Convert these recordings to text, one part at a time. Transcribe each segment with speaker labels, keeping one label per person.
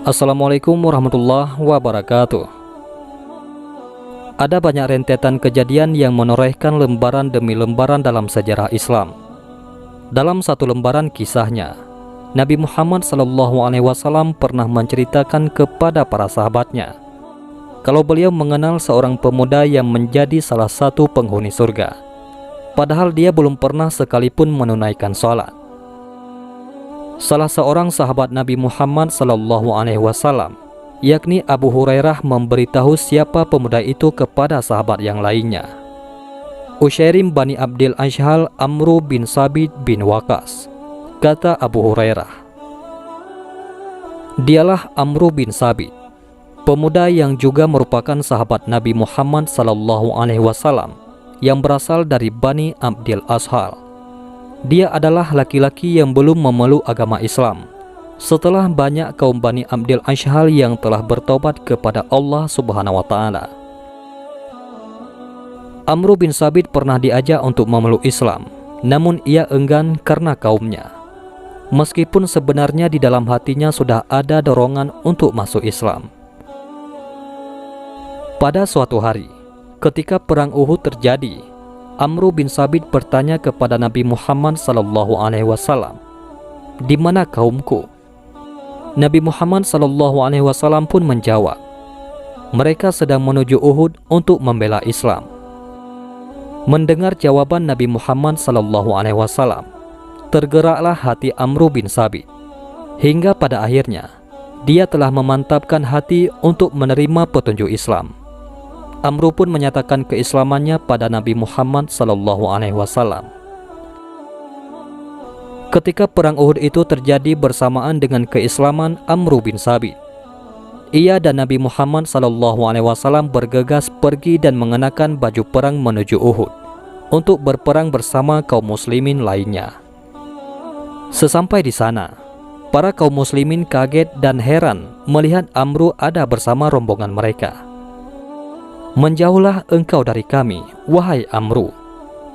Speaker 1: Assalamualaikum warahmatullahi wabarakatuh. Ada banyak rentetan kejadian yang menorehkan lembaran demi lembaran dalam sejarah Islam. Dalam satu lembaran kisahnya, Nabi Muhammad SAW pernah menceritakan kepada para sahabatnya kalau beliau mengenal seorang pemuda yang menjadi salah satu penghuni surga, padahal dia belum pernah sekalipun menunaikan sholat. Salah seorang sahabat Nabi Muhammad SAW, yakni Abu Hurairah, memberitahu siapa pemuda itu kepada sahabat yang lainnya. Ushairim Bani Abdil Ashhal Amru bin Sabit bin Waqas, kata Abu Hurairah. Dialah Amru bin Sabit, pemuda yang juga merupakan sahabat Nabi Muhammad SAW yang berasal dari Bani Abdil Ashhal. Dia adalah laki-laki yang belum memeluk agama Islam setelah banyak kaum Bani Abdil Ashhal yang telah bertobat kepada Allah Subhanahu wa Ta'ala. Amru bin Sabit pernah diajak untuk memeluk Islam, namun ia enggan karena kaumnya, meskipun sebenarnya di dalam hatinya sudah ada dorongan untuk masuk Islam. Pada suatu hari, ketika perang Uhud terjadi, Amru bin Sabit bertanya kepada Nabi Muhammad SAW, "Di mana kaumku?" Nabi Muhammad SAW pun menjawab, "Mereka sedang menuju Uhud untuk membela Islam." Mendengar jawaban Nabi Muhammad SAW, tergeraklah hati Amru bin Sabit, hingga pada akhirnya dia telah memantapkan hati untuk menerima petunjuk Islam. Amru pun menyatakan keislamannya pada Nabi Muhammad SAW. Ketika perang Uhud itu terjadi bersamaan dengan keislaman Amru bin Sabit, ia dan Nabi Muhammad SAW bergegas pergi dan mengenakan baju perang menuju Uhud untuk berperang bersama kaum muslimin lainnya. Sesampai di sana, para kaum muslimin kaget dan heran melihat Amru ada bersama rombongan mereka. "Menjauhlah engkau dari kami, wahai Amru,"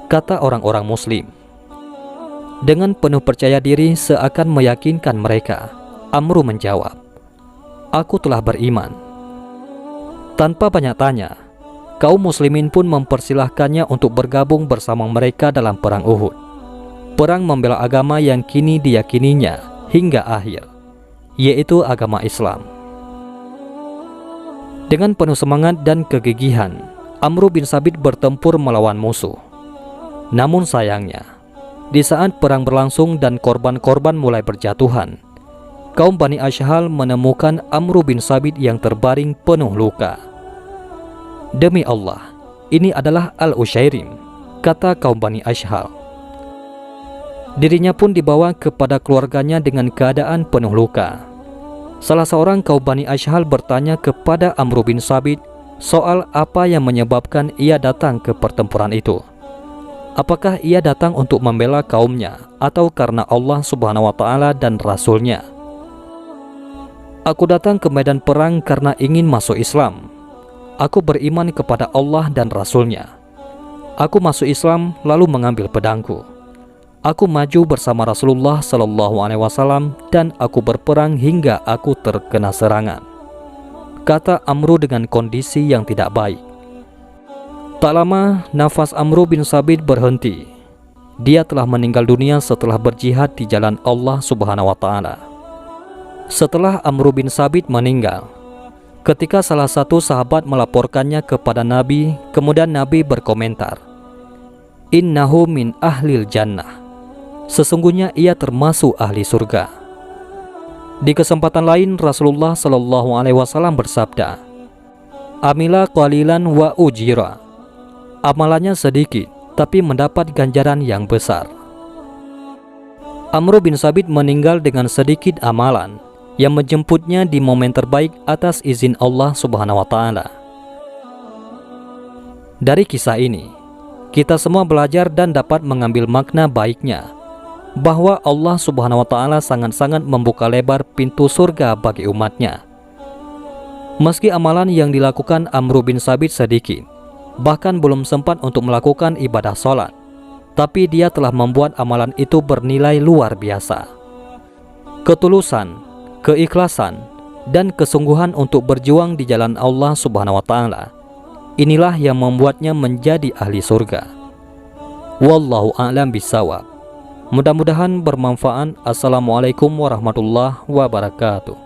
Speaker 1: kata orang-orang muslim. Dengan penuh percaya diri seakan meyakinkan mereka, Amru menjawab, "Aku telah beriman." Tanpa banyak tanya, kaum muslimin pun mempersilahkannya untuk bergabung bersama mereka dalam perang Uhud, perang membela agama yang kini diyakininya hingga akhir, yaitu agama Islam. Dengan penuh semangat dan kegigihan, Amru bin Sabit bertempur melawan musuh. Namun sayangnya, di saat perang berlangsung dan korban-korban mulai berjatuhan, kaum Bani Ashhal menemukan Amru bin Sabit yang terbaring penuh luka. "Demi Allah, ini adalah Al-Ushairim," kata kaum Bani Ashhal. Dirinya pun dibawa kepada keluarganya dengan keadaan penuh luka. Salah seorang kaum Bani Ashhal bertanya kepada Amru bin Sabit soal apa yang menyebabkan ia datang ke pertempuran itu. Apakah ia datang untuk membela kaumnya atau karena Allah Subhanahu wa Ta'ala dan Rasulnya? "Aku datang ke medan perang karena ingin masuk Islam. Aku beriman kepada Allah dan Rasulnya. Aku masuk Islam lalu mengambil pedangku. Aku maju bersama Rasulullah SAW dan aku berperang hingga aku terkena serangan," kata Amru dengan kondisi yang tidak baik. Tak lama, nafas Amru bin Sabit berhenti. Dia telah meninggal dunia setelah berjihad di jalan Allah Subhanahu wa Ta'ala. Setelah Amru bin Sabit meninggal, ketika salah satu sahabat melaporkannya kepada Nabi, kemudian Nabi berkomentar, "Innahu min ahlil jannah." Sesungguhnya ia termasuk ahli surga. Di kesempatan lain, Rasulullah SAW bersabda, "Amila qalilan wa ujira." Amalannya sedikit, tapi mendapat ganjaran yang besar. Amru bin Sabit meninggal dengan sedikit amalan yang menjemputnya di momen terbaik atas izin Allah Subhanahu wa Ta'ala. Dari kisah ini, kita semua belajar dan dapat mengambil makna baiknya, bahwa Allah Subhanahu wa Ta'ala sangat-sangat membuka lebar pintu surga bagi umatnya. Meski amalan yang dilakukan Amru bin Sabit sedikit, bahkan belum sempat untuk melakukan ibadah sholat, tapi dia telah membuat amalan itu bernilai luar biasa. Ketulusan, keikhlasan, dan kesungguhan untuk berjuang di jalan Allah Subhanahu wa taala. Inilah yang membuatnya menjadi ahli surga. Wallahu a'lam bishawab. Mudah-mudahan bermanfaat. Assalamualaikum warahmatullahi wabarakatuh.